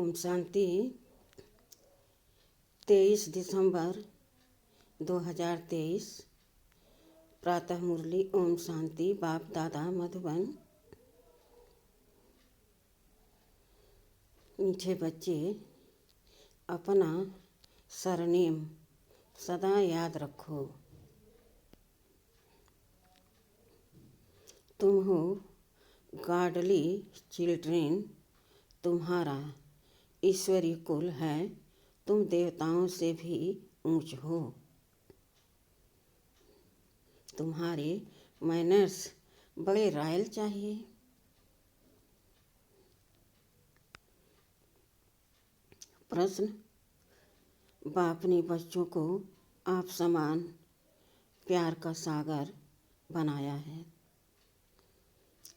ओम शांति। 23 दिसंबर 2023 प्रातः मुरली। ओम शांति। बाप दादा मधुबन। मीठे बच्चे, अपना सरनेम सदा याद रखो। तुम हो गॉडली चिल्ड्रेन। तुम्हारा ईश्वरी कुल है। तुम देवताओं से भी ऊंच हो। तुम्हारे मैनर्स बड़े रॉयल चाहिए। प्रश्न: बाप ने बच्चों को आप समान प्यार का सागर बनाया है,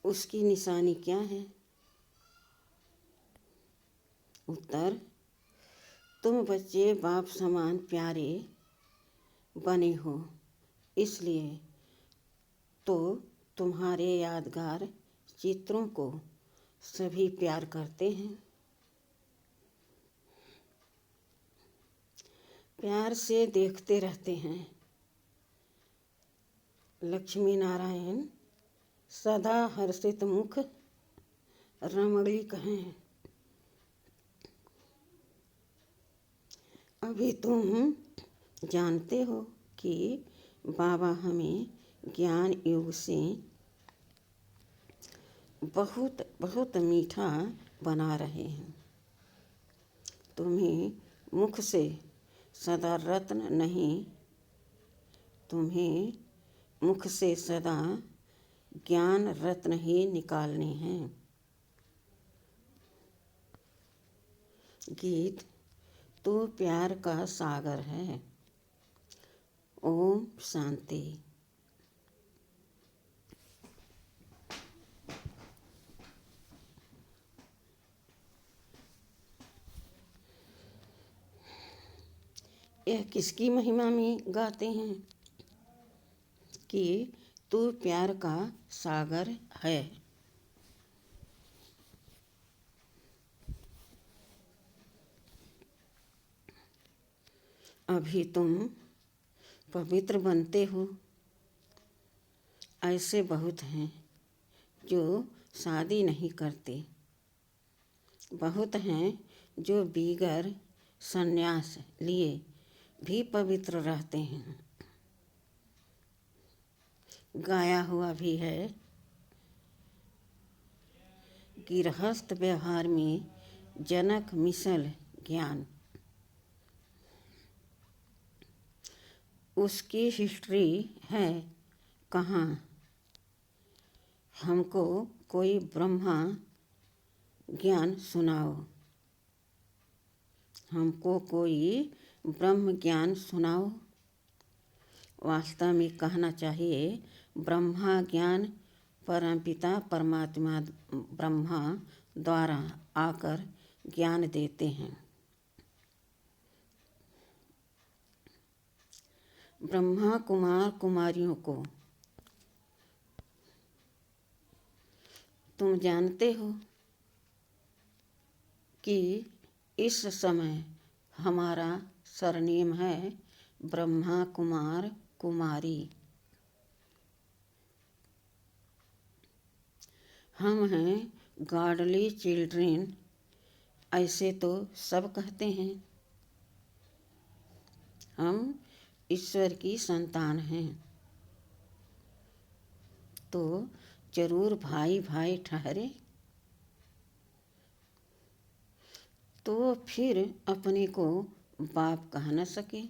उसकी निशानी क्या है? उत्तर: तुम बच्चे बाप समान प्यारे बने हो, इसलिए तो तुम्हारे यादगार चित्रों को सभी प्यार करते हैं। प्यार से देखते रहते हैं। लक्ष्मी नारायण सदा हर्षित मुख रमणीक हैं। अभी तुम जानते हो कि बाबा हमें ज्ञान युग से बहुत बहुत मीठा बना रहे हैं। तुम्हें मुख से सदा रत्न नहीं, तुम्हें मुख से सदा ज्ञान रत्न ही निकालने हैं। गीत: तू प्यार का सागर है। ओम शांति। यह किसकी महिमा में गाते हैं कि तू प्यार का सागर है? अभी तुम पवित्र बनते हो। ऐसे बहुत हैं जो शादी नहीं करते, बहुत हैं जो बिगर संन्यास लिए भी पवित्र रहते हैं। गाया हुआ भी है, गिरहस्थ व्यवहार में जनक मिसल ज्ञान। उसकी हिस्ट्री है कहाँ? हमको कोई ब्रह्मा ज्ञान सुनाओ, हमको कोई ब्रह्म ज्ञान सुनाओ। वास्तव में कहना चाहिए ब्रह्मा ज्ञान परमपिता परमात्मा ब्रह्मा द्वारा आकर ज्ञान देते हैं। ब्रह्मा कुमार कुमारियों को तुम जानते हो कि इस समय हमारा सरनेम है ब्रह्मा कुमार कुमारी। हम हैं गॉडली चिल्ड्रेन, ऐसे तो सब कहते हैं। हम ईश्वर की संतान हैं, तो जरूर भाई भाई ठहरे। तो फिर अपने को बाप कह न सके।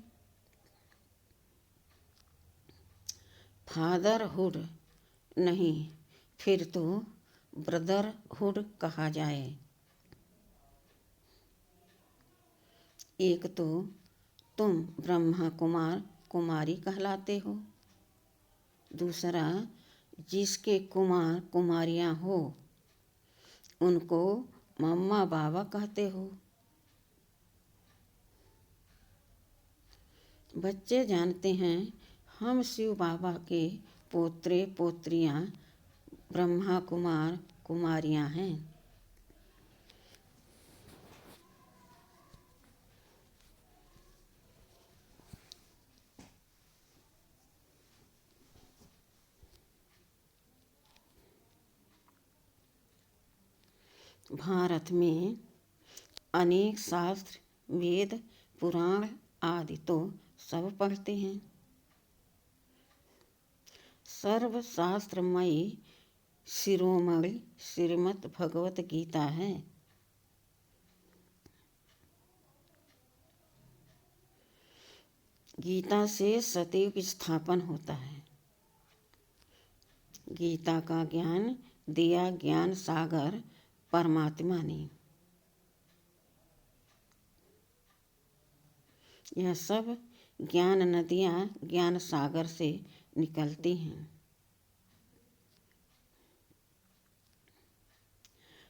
फादरहुड नहीं, फिर तो ब्रदरहुड कहा जाए। एक तो तुम ब्रह्मा कुमार कुमारी कहलाते हो, दूसरा जिसके कुमार कुमारियाँ हो उनको मम्मा बाबा कहते हो। बच्चे जानते हैं हम शिव बाबा के पोत्रे पोत्रियाँ ब्रह्मा कुमार कुमारियाँ हैं। भारत में अनेक शास्त्र, वेद, पुराण आदि तो सब पढ़ते हैं। सर्वशास्त्रमयी शिरोमणि श्रीमद् भगवत गीता है। गीता से सतयुग स्थापन होता है। गीता का ज्ञान दिया ज्ञान सागर परमात्मा ने। यह सब ज्ञान नदियाँ ज्ञान सागर से निकलती हैं।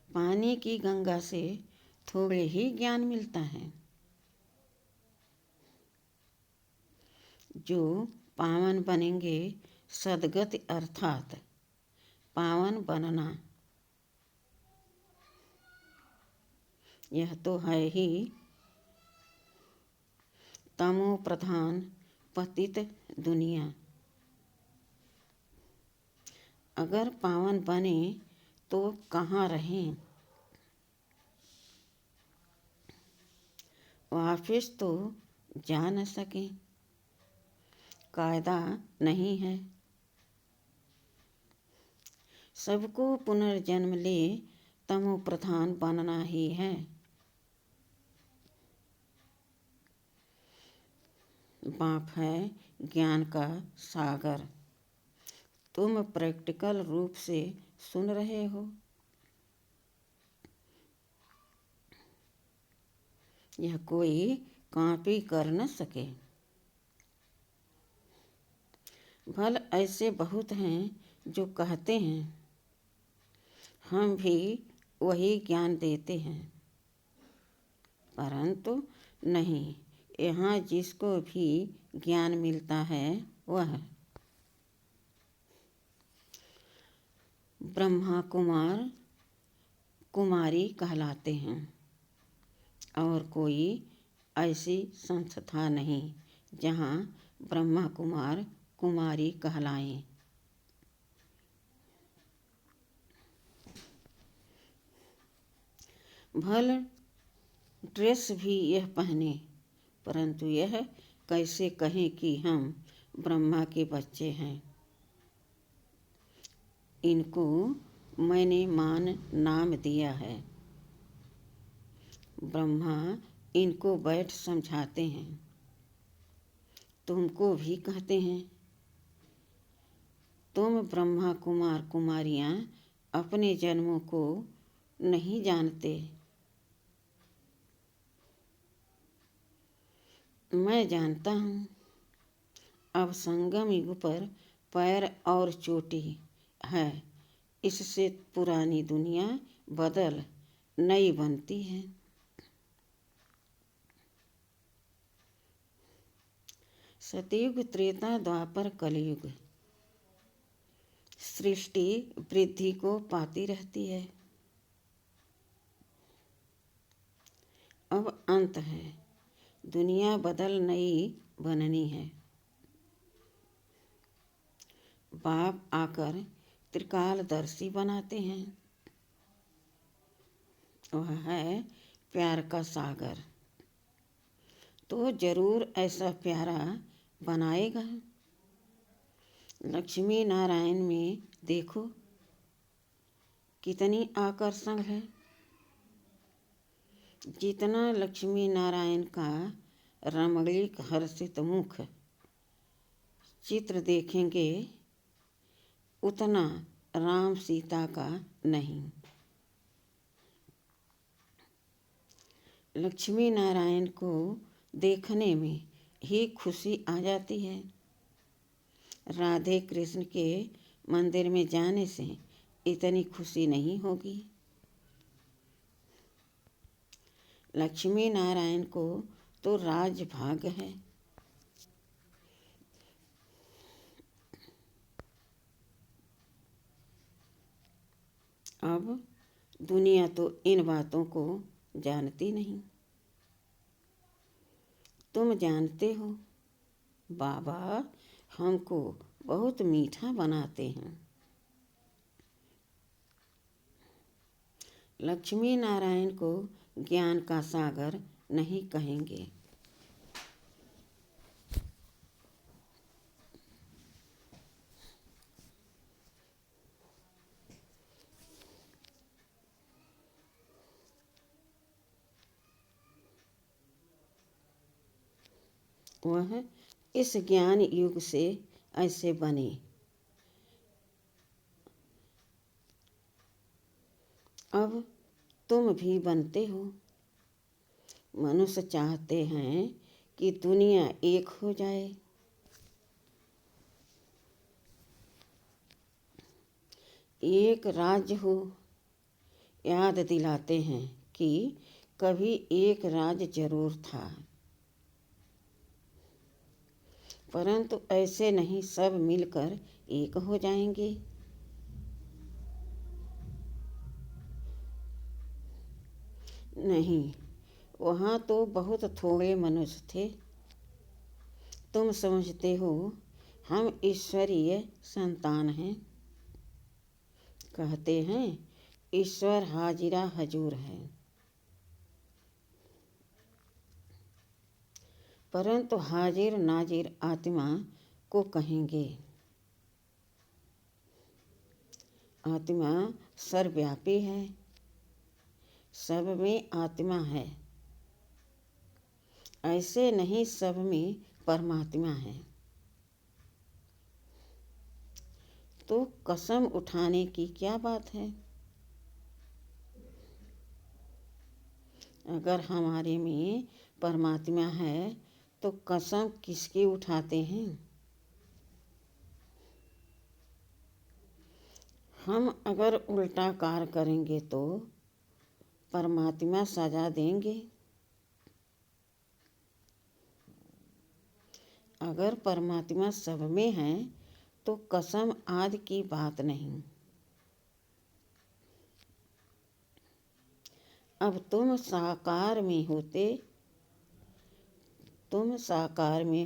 पानी की गंगा से थोड़े ही ज्ञान मिलता है। जो पावन बनेंगे सद्गति अर्थात पावन बनना, यह तो है ही तमो प्रधान पतित दुनिया। अगर पावन बने तो कहाँ रहें? वापिस तो जा न सके, कायदा नहीं है। सबको पुनर्जन्म ले तमो प्रधान बनना ही है। बाप है ज्ञान का सागर। तुम प्रैक्टिकल रूप से सुन रहे हो। यह कोई कॉपी कर न सके। भल ऐसे बहुत हैं जो कहते हैं हम भी वही ज्ञान देते हैं, परंतु नहीं, यहाँ जिसको भी ज्ञान मिलता है वह ब्रह्मा कुमार कुमारी कहलाते हैं। और कोई ऐसी संस्था नहीं जहाँ ब्रह्मा कुमार कुमारी कहलाएं। भल ड्रेस भी यह पहने, परंतु यह कैसे कहें कि हम ब्रह्मा के बच्चे हैं। इनको मैंने मान नाम दिया है। ब्रह्मा इनको बैठ समझाते हैं। तुमको भी कहते हैं तुम ब्रह्मा कुमार कुमारियाँ अपने जन्मों को नहीं जानते। मैं जानता हूँ। अब संगम युग पर पैर और चोटी है, इससे पुरानी दुनिया बदल नई बनती है। सतयुग त्रेता द्वापर कलयुग सृष्टि वृद्धि को पाती रहती है। अब अंत है, दुनिया बदल नई बननी है। बाप आकर त्रिकालदर्शी बनाते हैं। वह है प्यार का सागर, तो जरूर ऐसा प्यारा बनाएगा। लक्ष्मी नारायण में देखो कितनी आकर्षण है। जितना लक्ष्मी नारायण का रमणीक हर्षित मुख चित्र देखेंगे उतना राम सीता का नहीं। लक्ष्मी नारायण को देखने में ही खुशी आ जाती है। राधे कृष्ण के मंदिर में जाने से इतनी खुशी नहीं होगी। लक्ष्मी नारायण को तो राजभाग है। अब दुनिया तो इन बातों को जानती नहीं। तुम जानते हो, बाबा हमको बहुत मीठा बनाते हैं। लक्ष्मी नारायण को ज्ञान का सागर नहीं कहेंगे। वह इस ज्ञान युग से ऐसे बने। अब तुम भी बनते हो। मनुष्य चाहते हैं कि दुनिया एक हो जाए। एक राज्य हो। याद दिलाते हैं कि कभी एक राज्य जरूर था, परंतु ऐसे नहीं सब मिलकर एक हो जाएंगे। नहीं, वहाँ तो बहुत थोड़े मनुष्य थे। तुम समझते हो हम ईश्वरीय संतान हैं। कहते हैं ईश्वर हाजिरा हजूर है, परंतु हाजिर नाजिर आत्मा को कहेंगे। आत्मा सर्वव्यापी है, सब में आत्मा है। ऐसे नहीं सब में परमात्मा है। तो कसम उठाने की क्या बात है? अगर हमारे में परमात्मा है तो कसम किसकी उठाते हैं? हम अगर उल्टा कार्य करेंगे तो परमात्मा सजा देंगे। अगर परमात्मा सब में है तो कसम आदि की बात नहीं। अब तुम साकार में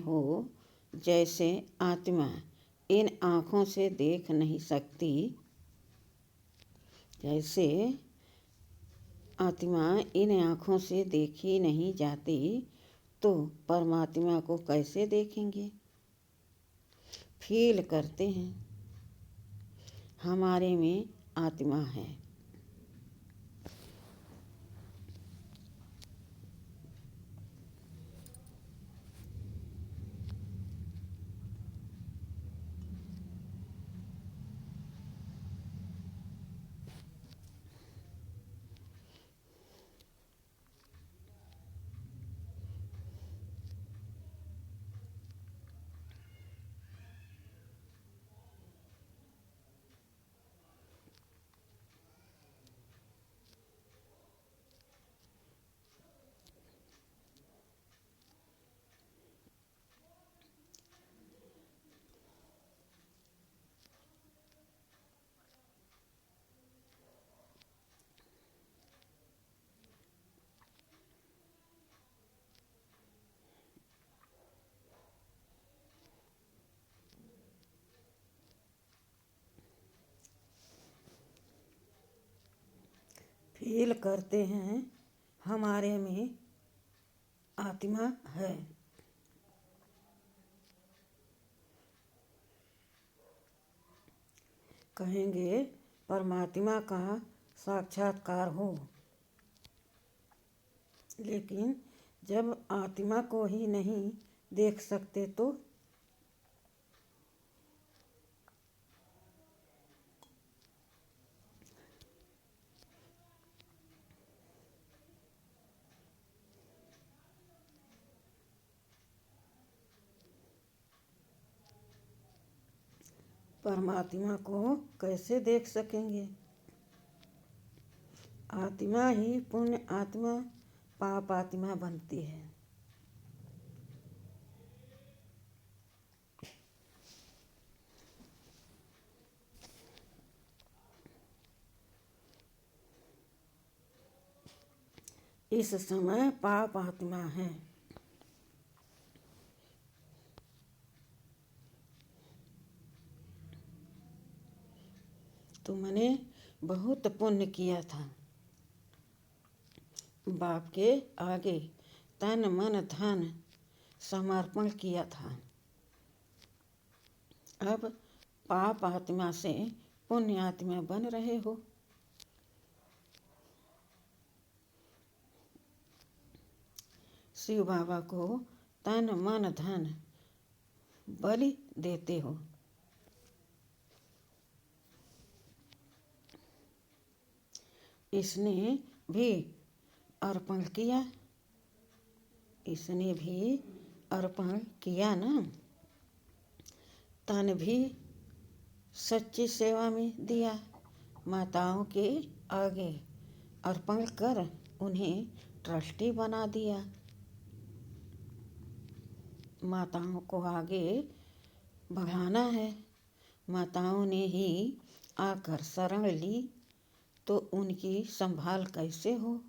हो। जैसे आत्मा इन आँखों से देख नहीं सकती, जैसे आत्मा इन आँखों से देखी नहीं जाती, तो परमात्मा को कैसे देखेंगे? फील करते हैं हमारे में आत्मा है। फील करते हैं हमारे में आत्मा है। कहेंगे परमात्मा का साक्षात्कार हो, लेकिन जब आत्मा को ही नहीं देख सकते तो परमात्मा को कैसे देख सकेंगे? आत्मा ही पुण्य आत्मा पाप आत्मा बनती है। इस समय पाप आत्मा है। तुमने बहुत पुण्य किया था, बाप के आगे तन मन धन समर्पण किया था। अब पाप आत्मा से पुण्य आत्मा बन रहे हो। शिव बाबा को तन मन धन बलि देते हो। इसने भी अर्पण किया, इसने भी अर्पण किया ना। तन भी सच्ची सेवा में दिया, माताओं के आगे अर्पण कर उन्हें ट्रस्टी बना दिया। माताओं को आगे बढ़ाना है। माताओं ने ही आकर शरण ली तो उनकी संभाल कैसे हो।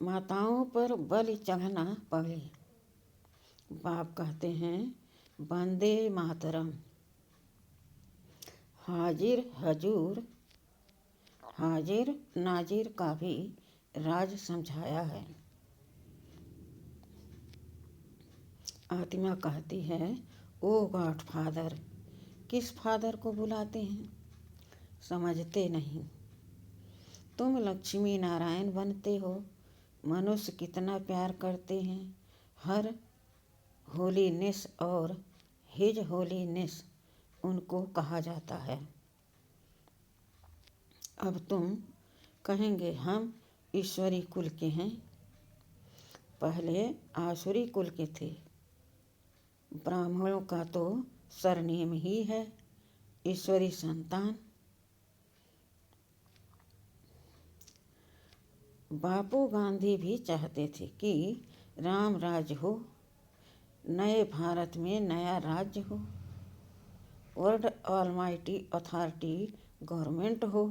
माताओं पर बलि चढ़ना पड़े। बाप कहते हैं वंदे मातरम। हाजिर हजूर, हाजिर नाजिर का भी राज समझाया है। आत्मा कहती है ओ गॉड फादर। किस फादर को बुलाते हैं? समझते नहीं। तुम लक्ष्मी नारायण बनते हो। मनुष्य कितना प्यार करते हैं। हर होलीनेस और हिज होलीनेस उनको कहा जाता है। अब तुम कहेंगे हम ईश्वरी कुल के हैं। पहले आसुरी कुल के थे। ब्राह्मणों का तो सरनेम ही है ईश्वरी संतान। बापू गांधी भी चाहते थे कि राम राज्य हो, नए भारत में नया राज्य हो, वर्ल्ड ऑलमाइटी अथॉरिटी गवर्नमेंट हो,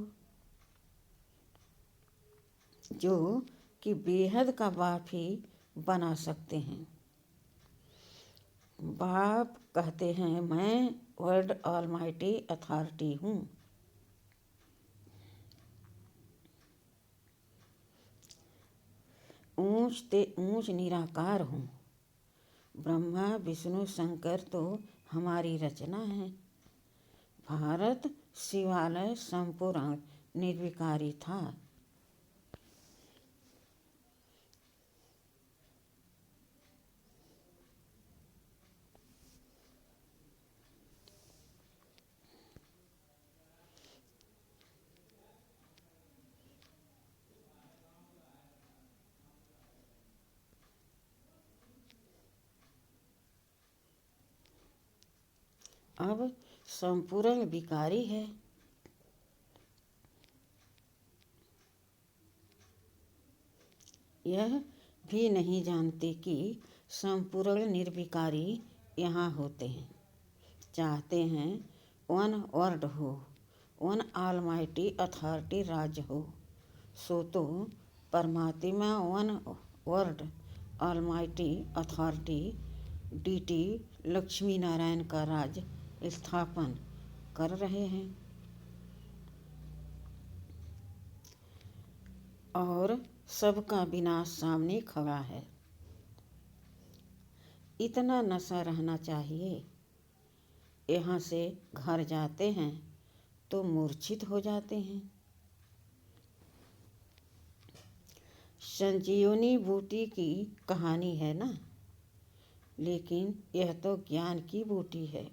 जो कि बेहद का बाप ही बना सकते हैं। बाप कहते हैं मैं वर्ल्ड ऑलमाइटी अथॉरिटी हूँ। ऊंच ते ऊंच निराकार हूँ। ब्रह्मा विष्णु शंकर तो हमारी रचना है। भारत शिवालय संपूर्ण निर्विकारी था। अब संपूर्ण विकारी है। यह भी नहीं जानते कि संपूर्ण निर्विकारी यहाँ होते हैं। चाहते हैं वन वर्ल्ड हो, वन ऑलमाइटी अथॉरिटी राज्य हो। सो तो परमात्मा one world almighty authority deity Lakshmi Narayan का राज स्थापन कर रहे हैं। और सबका विनाश सामने खड़ा है। इतना नशा रहना चाहिए। यहाँ से घर जाते हैं तो मूर्छित हो जाते हैं। संजीवनी बूटी की कहानी है ना, लेकिन यह तो ज्ञान की बूटी है।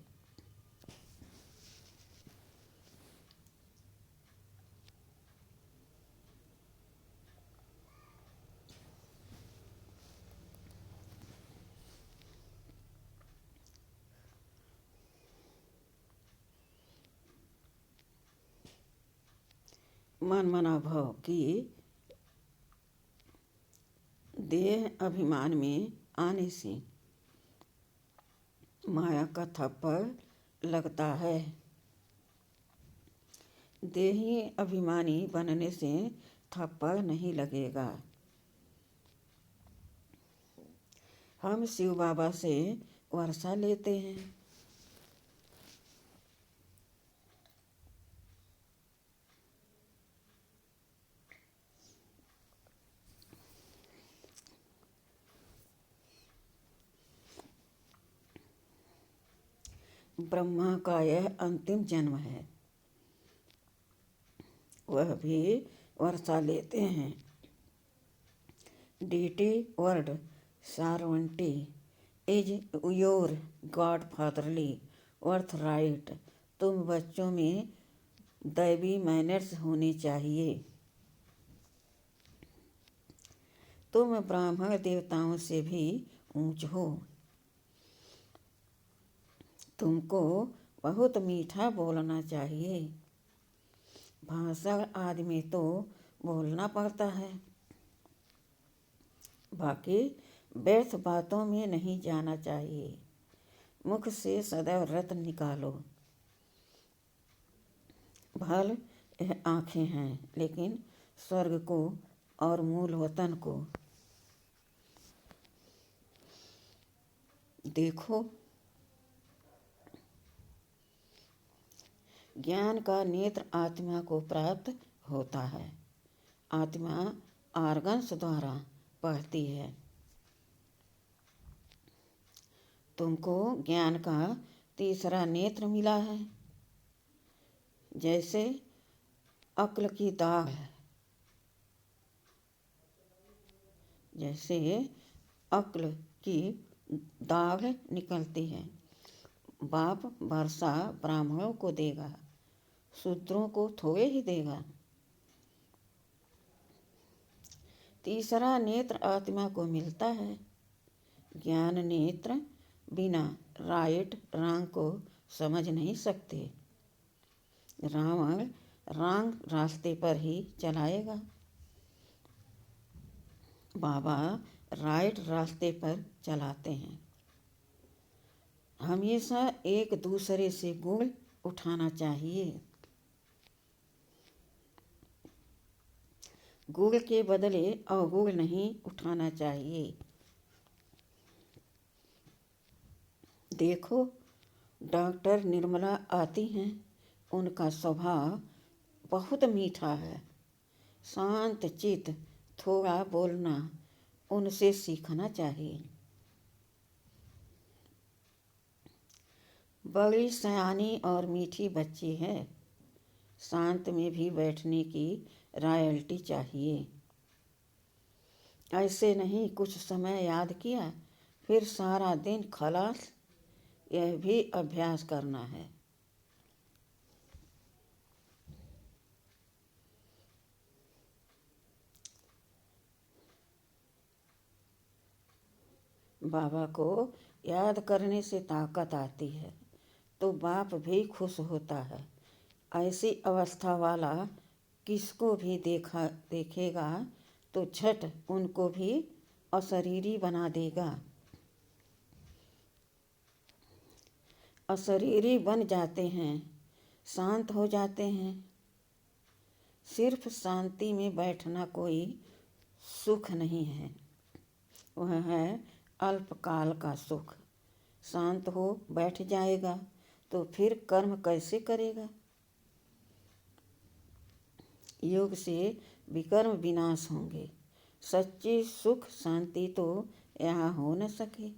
मन मना भाव की देह अभिमान में आने से माया का थप्पड़ लगता है। देही अभिमानी बनने से थप्पड़ नहीं लगेगा। हम शिव बाबा से वर्षा लेते हैं। ब्रह्मा का यह अंतिम जन्म है। वह भी वर्षा लेते हैं। डीटी वर्ड सारवंटी is your god fatherly worth right. तुम बच्चों में दैवी मैनर्स होने चाहिए। तुम ब्राह्मण देवताओं से भी ऊंच हो। तुमको बहुत मीठा बोलना चाहिए। भाषण आदमी तो बोलना पड़ता है, बाकी व्यर्थ बातों में नहीं जाना चाहिए। मुख से सदैव रत्न निकालो। भल यह आँखें हैं, लेकिन स्वर्ग को और मूल वतन को देखो। ज्ञान का नेत्र आत्मा को प्राप्त होता है। आत्मा आर्गन्स द्वारा पढ़ती है। तुमको ज्ञान का तीसरा नेत्र मिला है। जैसे अक्ल की दाढ़, जैसे अक्ल की दाढ़ निकलती है। बाप वर्षा ब्राह्मणों को देगा, शूद्रों को थोड़े ही देगा। तीसरा नेत्र आत्मा को मिलता है। ज्ञान नेत्र बिना राइट रॉन्ग को समझ नहीं सकते। रावण रॉन्ग रास्ते पर ही चलाएगा, बाबा राइट रास्ते पर चलाते हैं। हमेशा एक दूसरे से गुण उठाना चाहिए। गुण के बदले अवगुण नहीं उठाना चाहिए। देखो, डॉक्टर निर्मला आती हैं। उनका स्वभाव बहुत मीठा है, शांत चित्त, थोड़ा बोलना उनसे सीखना चाहिए। बड़ी सयानी और मीठी बच्ची है। शांत में भी बैठने की रॉयल्टी चाहिए। ऐसे नहीं कुछ समय याद किया फिर सारा दिन खलास, यह भी अभ्यास करना है। बाबा को याद करने से ताकत आती है, तो बाप भी खुश होता है। ऐसी अवस्था वाला किसको भी देखेगा तो झट उनको भी अशरीरी बना देगा। अशरीरी बन जाते हैं, शांत हो जाते हैं। सिर्फ शांति में बैठना कोई सुख नहीं है, वह है अल्पकाल का सुख। शांत हो बैठ जाएगा तो फिर कर्म कैसे करेगा। योग से विकर्म विनाश होंगे। सच्ची सुख शांति तो यहाँ हो न सके।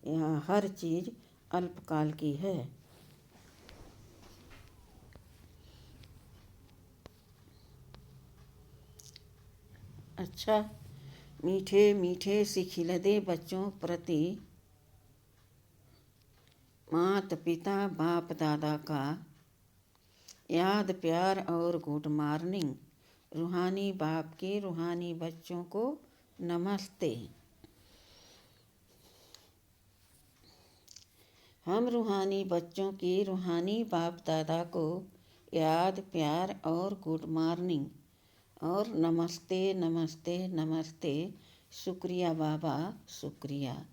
यहाँ हर चीज अल्पकाल की है। अच्छा, मीठे मीठे से खिलदे बच्चों प्रति माता पिता बाप दादा का याद प्यार और गुड मॉर्निंग। रूहानी बाप के रूहानी बच्चों को नमस्ते। हम रूहानी बच्चों की रूहानी बाप दादा को याद प्यार और गुड मॉर्निंग और नमस्ते नमस्ते नमस्ते। शुक्रिया बाबा, शुक्रिया।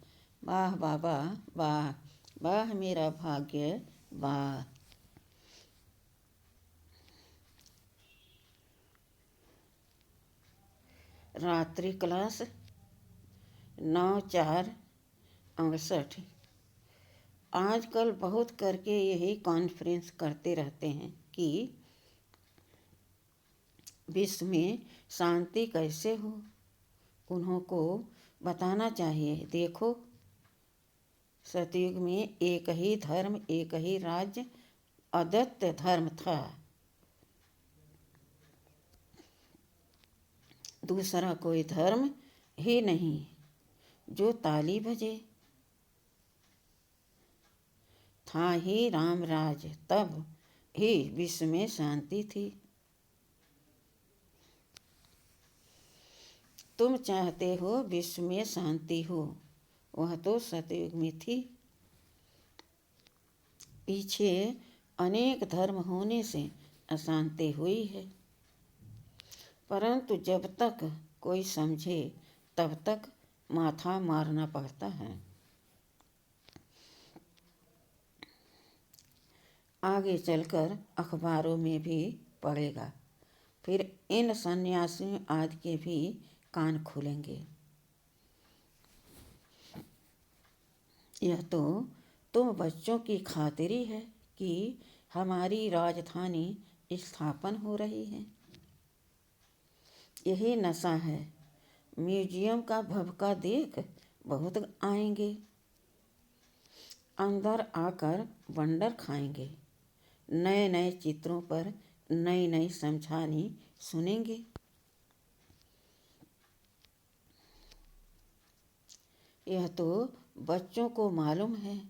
वाह बाबा, वाह वाह मेरा भाग्य, वाह। रात्रि क्लास 9/4/68। आजकल बहुत करके यही कॉन्फ्रेंस करते रहते हैं कि विश्व में शांति कैसे हो। उन्हों को बताना चाहिए, देखो सतयुग में एक ही धर्म, एक ही राज्य, अद्वितीय धर्म था। दूसरा कोई धर्म ही नहीं जो ताली बजे। था ही राम राज, तब ही विश्व में शांति थी। तुम चाहते हो विश्व में शांति हो, वह तो सतयुग में थी। पीछे अनेक धर्म होने से अशांति हुई है, परंतु जब तक कोई समझे तब तक माथा मारना पड़ता है। आगे चलकर अखबारों में भी पढ़ेगा, फिर इन सन्यासियों आदि के भी कान खुलेंगे। यह तो तुम बच्चों की खातिरी है कि हमारी राजधानी स्थापन हो रही है। यही नशा है। म्यूजियम का भभका देख बहुत आएंगे, अंदर आकर बंडर खाएंगे, नए नए चित्रों पर नई नई समझानी सुनेंगे। यह तो बच्चों को मालूम है।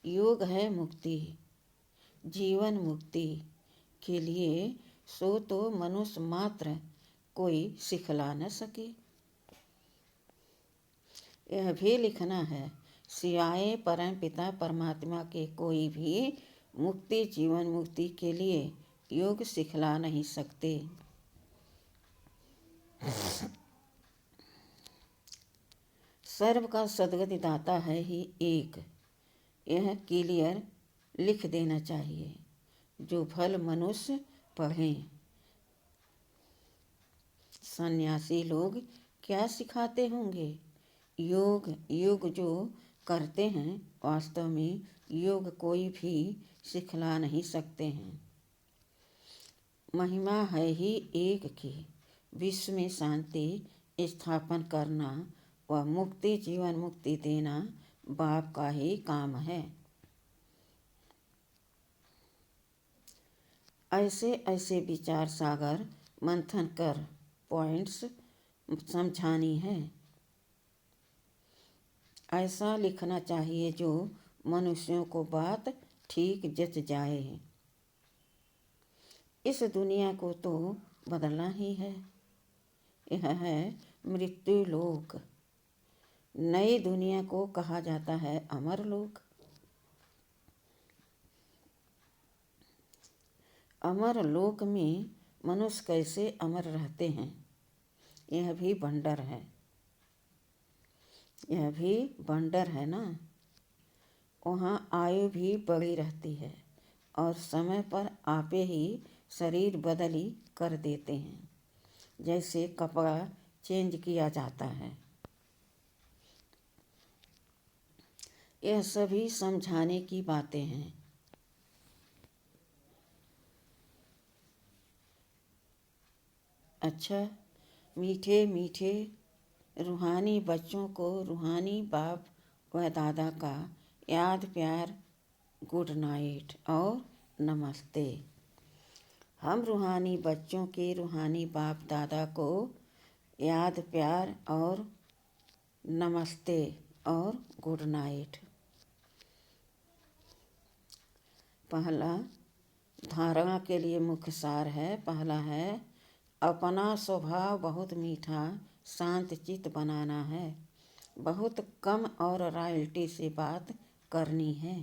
योग है मुक्ति, जीवन मुक्ति के लिए सो तो मनुष्य मात्र कोई सिखला न सके। यह भी लिखना है, सिवाय परम पिता परमात्मा के कोई भी मुक्ति जीवन मुक्ति के लिए योग सिखला नहीं सकते। सर्व का सद्गति दाता है ही एक, यह क्लियर लिख देना चाहिए। जो फल मनुष्य पढ़ें। सन्यासी लोग क्या सिखाते होंगे? योग योग जो करते हैं, वास्तव में योग कोई भी सिखला नहीं सकते हैं। महिमा है ही एक की, विश्व में शांति स्थापन करना व मुक्ति जीवन मुक्ति देना बाप का ही काम है। ऐसे ऐसे विचार सागर मंथन कर पॉइंट्स समझानी है। ऐसा लिखना चाहिए जो मनुष्यों को बात ठीक जच जाए। इस दुनिया को तो बदलना ही है। यह है मृत्यु लोक। नई दुनिया को कहा जाता है अमर लोक। अमर लोक में मनुष्य कैसे अमर रहते हैं, यह भी बंडर है। यह भी बंडर है ना। वहाँ आयु भी बड़ी रहती है और समय पर आपे ही शरीर बदली कर देते हैं, जैसे कपड़ा चेंज किया जाता है। यह सभी समझाने की बातें हैं। अच्छा, मीठे मीठे रूहानी बच्चों को रूहानी बाप व दादा का याद प्यार, गुड नाइट और नमस्ते। हम रूहानी बच्चों के रूहानी बाप दादा को याद प्यार और नमस्ते और गुड नाइट। पहला धारणा के लिए मुख्य सार है। पहला है, अपना स्वभाव बहुत मीठा शांत चित्त बनाना है। बहुत कम और रॉयल्टी से बात करनी है।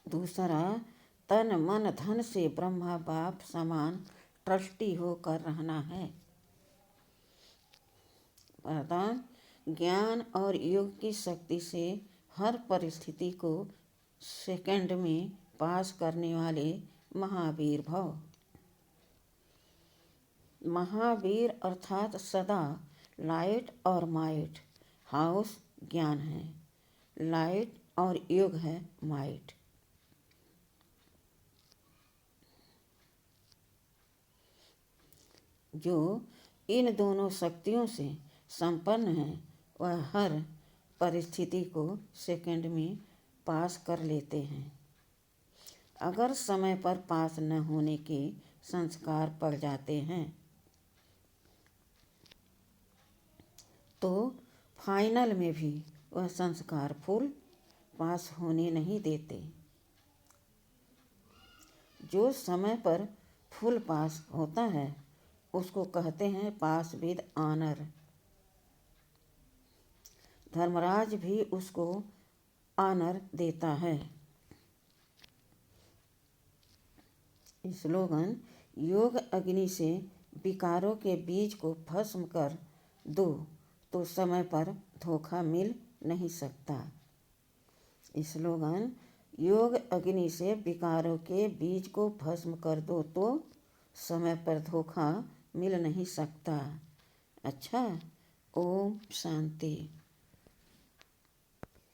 दूसरा, तन मन धन से ब्रह्मा बाप समान ट्रस्टी होकर रहना है। वरदान, ज्ञान और योग की शक्ति से हर परिस्थिति को सेकंड में पास करने वाले महावीर भव। महावीर अर्थात सदा लाइट और माइट। हाउस ज्ञान है, लाइट और योग है माइट। जो इन दोनों शक्तियों से संपन्न है, वह हर परिस्थिति को सेकंड में पास कर लेते हैं। अगर समय पर पास न होने के संस्कार पड़ जाते हैं तो फाइनल में भी वह संस्कार फुल पास होने नहीं देते। जो समय पर फुल पास होता है उसको कहते हैं पास विद ऑनर। धर्मराज भी उसको ऑनर देता है। स्लोगन: योग अग्नि से विकारों के बीज को भस्म कर दो तो समय पर धोखा मिल नहीं सकता। स्लोगन: योग अग्नि से विकारों के बीज को भस्म कर दो तो समय पर धोखा मिल नहीं सकता। अच्छा, ओम शांति।